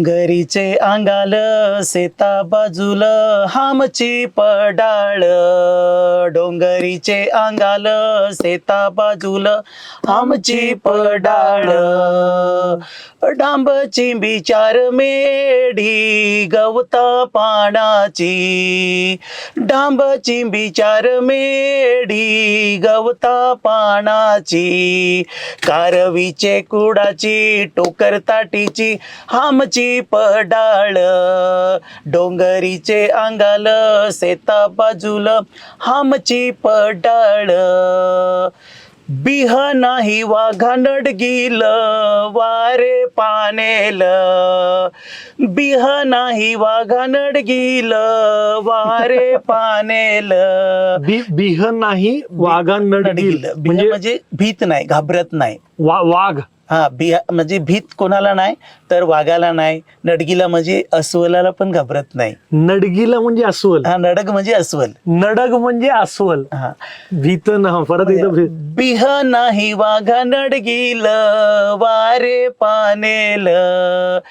डोंगरीचे अंगाल सेता बाजूल हामची पडाळ. डोंगरीचे अंगाल सेता बाजूल हामची पडाळ. डांब चिंबी चार मेढी गवता पानाची. डांब चिंबी चार मेढी गवता पानाची. कारवीचे कुडाची टोकर ताटीची हामची पडाळ. डोंगरीचे अंगाल सेता बाजूल हामची पडाळ. बिह नाही वाघा नडगील वारे पानेल. बिह नाही वाघा नडगील वारे पानेल. बिह नाही वाघा नडगील म्हणजे भीत नाही, घाबरत नाही. वाघ हा, बिहा म्हणजे भीत कोणाला नाही, तर वाघाला नाही. नडगीला म्हणजे अस्वलाला पण घाबरत नाही. नडगीला म्हणजे अस्वल. हा, नडग म्हणजे अस्वल. नडग म्हणजे अस्वल. हा, भीत ना परत एकदा बिह नाही वाघा नडगील वारे पानेल.